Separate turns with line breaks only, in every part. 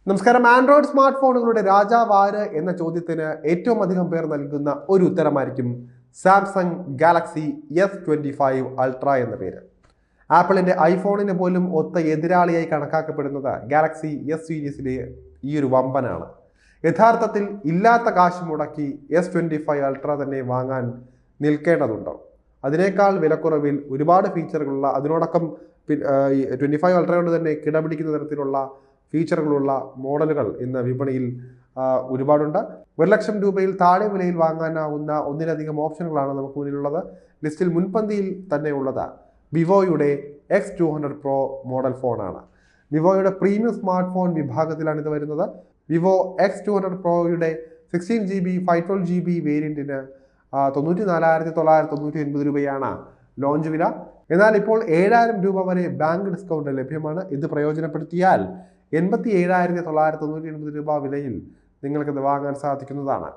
നമസ്കാരം. Android smart ഫോണുകളുടെ രാജാവ് ആര് എന്ന ചോദ്യത്തിന് ഏറ്റവും അധികം പേർ നൽകുന്ന ഒരു ഉത്തരമായിരിക്കും സാംസങ് ഗാലക്സി S25 അൾട്ര എന്ന പേര്. ആപ്പിളിന്റെ ഐഫോണിന് പോലും ഒത്ത എതിരാളിയായി കണക്കാക്കപ്പെടുന്നത് ഗാലക്സി എസ് സീരീസിലെ ഈ ഒരു വമ്പനാണ്. യഥാർത്ഥത്തിൽ ഇല്ലാത്ത കാശ് മുടക്കി S25 അൾട്ര തന്നെ വാങ്ങാൻ നിൽക്കേണ്ടതുണ്ടോ? അതിനേക്കാൾ വിലക്കുറവിൽ ഒരുപാട് ഫീച്ചറുകളുള്ള, അതിനോടൊപ്പം 25 അൾട്രയോട് തന്നെ കിടപിടിക്കുന്ന തരത്തിലുള്ള ഫീച്ചറുകളുള്ള മോഡലുകൾ ഇന്ന് വിപണിയിൽ ഒരുപാടുണ്ട്. 1,00,000 രൂപയിൽ താഴെ വിലയിൽ വാങ്ങാനാവുന്ന ഒന്നിലധികം ഓപ്ഷനുകളാണ് നമുക്ക് മുന്നിലുള്ളത്. ലിസ്റ്റിൽ മുൻപന്തിയിൽ തന്നെ ഉള്ളത് വിവോയുടെ X200 Pro മോഡൽ ഫോണാണ്. വിവോയുടെ പ്രീമിയം സ്മാർട്ട് ഫോൺ വിഭാഗത്തിലാണ് ഇത് വരുന്നത്. വിവോ X200 Proയുടെ 16GB 512GB വേരിയന്റിന് 94,999 രൂപയാണ് ലോഞ്ച് വില. എന്നാൽ ഇപ്പോൾ 7,000 രൂപ വരെ ബാങ്ക് ഡിസ്കൗണ്ട് ലഭ്യമാണ്. ഇത് പ്രയോജനപ്പെടുത്തിയാൽ 87,999 രൂപ വിലയിൽ നിങ്ങൾക്കിത് വാങ്ങാൻ സാധിക്കുന്നതാണ്.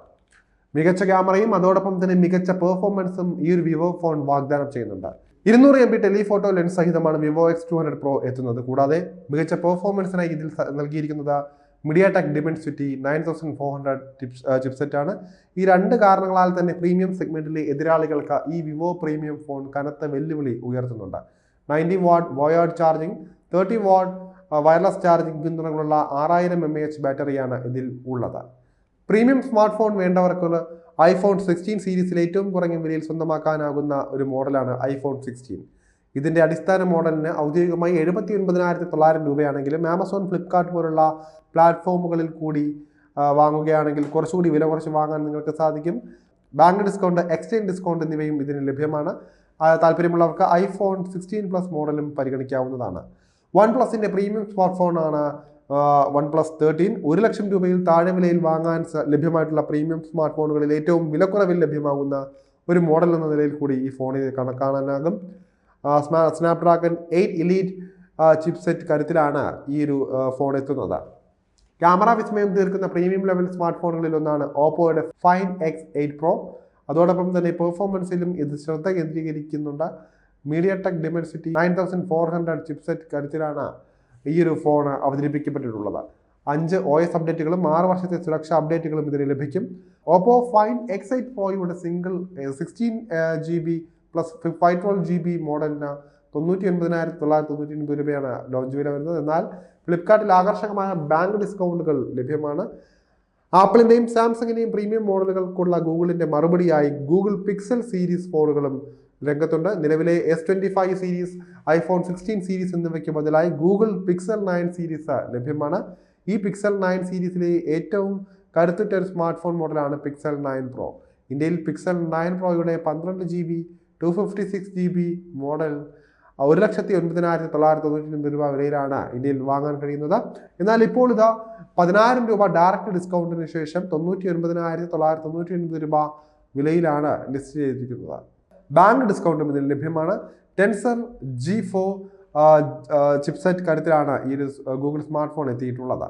മികച്ച ക്യാമറയും അതോടൊപ്പം തന്നെ മികച്ച പെർഫോമൻസും ഈ ഒരു വിവോ ഫോൺ വാഗ്ദാനം ചെയ്യുന്നുണ്ട്. 200 MB ടെലിഫോട്ടോ ലെൻസ് സഹിതമാണ് വിവോ X200 Pro എത്തുന്നത്. കൂടാതെ മികച്ച പെർഫോമൻസിനായി ഇതിൽ നൽകിയിരിക്കുന്നത് MediaTek Dimensity 9400 ചിപ്സെറ്റ് ആണ്. ഈ രണ്ട് കാരണങ്ങളാൽ തന്നെ പ്രീമിയം സെഗ്മെന്റിലെ എതിരാളികൾക്ക് ഈ വിവോ പ്രീമിയം ഫോൺ കനത്ത വെല്ലുവിളി ഉയർത്തുന്നുണ്ട്. 90 watt wired charging, 30 watt wireless charging പിന്തുണകളുള്ള 6000 mAh ബാറ്ററിയാണ് ഇതിൽ ഉള്ളത്. പ്രീമിയം സ്മാർട്ട് ഫോൺ വേണ്ടവർക്ക് iPhone 16 സീരീസിൽ ഏറ്റവും കുറഞ്ഞ വിലയിൽ സ്വന്തമാക്കാനാകുന്ന ഒരു മോഡലാണ് iPhone 16. ഇതിൻ്റെ അടിസ്ഥാന മോഡലിന് ഔദ്യോഗികമായി 79,900 രൂപയാണെങ്കിലും ആമസോൺ, ഫ്ലിപ്കാർട്ട് പോലുള്ള പ്ലാറ്റ്ഫോമുകളിൽ കൂടി വാങ്ങുകയാണെങ്കിൽ കുറച്ചുകൂടി വില കുറച്ച് വാങ്ങാൻ നിങ്ങൾക്ക് സാധിക്കും. ബാങ്ക് ഡിസ്കൗണ്ട്, എക്സ്ചേഞ്ച് ഡിസ്കൗണ്ട് എന്നിവയും ഇതിന് ലഭ്യമാണ്. താല്പര്യമുള്ളവർക്ക് iPhone 16 Plus മോഡലും പരിഗണിക്കാവുന്നതാണ്. OnePlusന്റെ പ്രീമിയം സ്മാർട്ട് ഫോണാണ് OnePlus 13. 1,00,000 രൂപയിൽ താഴെ വിലയിൽ വാങ്ങാൻ ലഭ്യമായിട്ടുള്ള പ്രീമിയം സ്മാർട്ട് ഫോണുകളിൽ ഏറ്റവും വിലക്കുറവിൽ ലഭ്യമാകുന്ന ഒരു മോഡൽ എന്ന നിലയിൽ കൂടി ഈ ഫോണിൽ കാണാനാകും. സ്നാപ്ഡ്രാഗൺ 8 Elite ചിപ്സെറ്റ് കരുത്തിലാണ് ഈ ഒരു ഫോൺ എത്തുന്നത്. ക്യാമറ വിസ്മയം തീർക്കുന്ന പ്രീമിയം ലെവൽ സ്മാർട്ട് ഫോണുകളിൽ ഒന്നാണ് ഓപ്പോയുടെ Find X8 Pro. അതോടൊപ്പം തന്നെ പെർഫോമൻസിലും ഇത് ശ്രദ്ധ കേന്ദ്രീകരിക്കുന്നുണ്ട്. MediaTek Dimensity 9400 ചിപ്സെറ്റ് കരുത്തിലാണ് ഈ ഒരു ഫോൺ അവതരിപ്പിക്കപ്പെട്ടിട്ടുള്ളത്. 5 OS അപ്ഡേറ്റുകളും 6 വർഷത്തെ സുരക്ഷാ അപ്ഡേറ്റുകളും ഇതിന് ലഭിക്കും. ഓപ്പോ Find X8 Proയുടെ സിംഗിൾ 16GB പ്ലസ് 512GB മോഡലിന് 99,999 രൂപയാണ് ലോഞ്ച് വില വരുന്നത്. എന്നാൽ ഫ്ലിപ്കാർട്ടിൽ ആകർഷകമായ ബാങ്ക് ഡിസ്കൗണ്ടുകൾ ലഭ്യമാണ്. ആപ്പിളിൻ്റെയും സാംസങ്ങിൻ്റെയും പ്രീമിയം മോഡലുകൾക്കുള്ള ഗൂഗിളിൻ്റെ മറുപടിയായി ഗൂഗിൾ പിക്സൽ സീരീസ് ഫോണുകളും രംഗത്തുണ്ട്. നിലവിലെ S25 സീരീസ്, iPhone 16 സീരീസ് എന്നിവയ്ക്ക് ബദലായി ഗൂഗിൾ Pixel 9 സീരീസ് ലഭ്യമാണ്. ഈ Pixel 9 സീരീസിലെ ഏറ്റവും കരുത്തുറ്റ ഒരു സ്മാർട്ട് ഫോൺ മോഡലാണ് Pixel 9 Pro. ഇന്ത്യയിൽ Pixel 9 Proയുടെ 12GB 256GB മോഡൽ 1,09,999 രൂപ വിലയിലാണ് ഇന്ത്യയിൽ വാങ്ങാൻ കഴിയുന്നത്. എന്നാൽ ഇപ്പോൾ ഇതാ 10,000 രൂപ ഡയറക്റ്റ് ഡിസ്കൗണ്ടിന് ശേഷം 99,999 രൂപ വിലയിലാണ് ലിസ്റ്റ് ചെയ്തിരിക്കുന്നത്. ബാങ്ക് ഡിസ്കൗണ്ടും ഇതിൽ ലഭ്യമാണ്. ടെൻസർ G4 ചിപ്സെറ്റ് കരുത്തിലാണ് ഈ ഒരു ഗൂഗിൾ സ്മാർട്ട് ഫോൺ എത്തിയിട്ടുള്ളത്.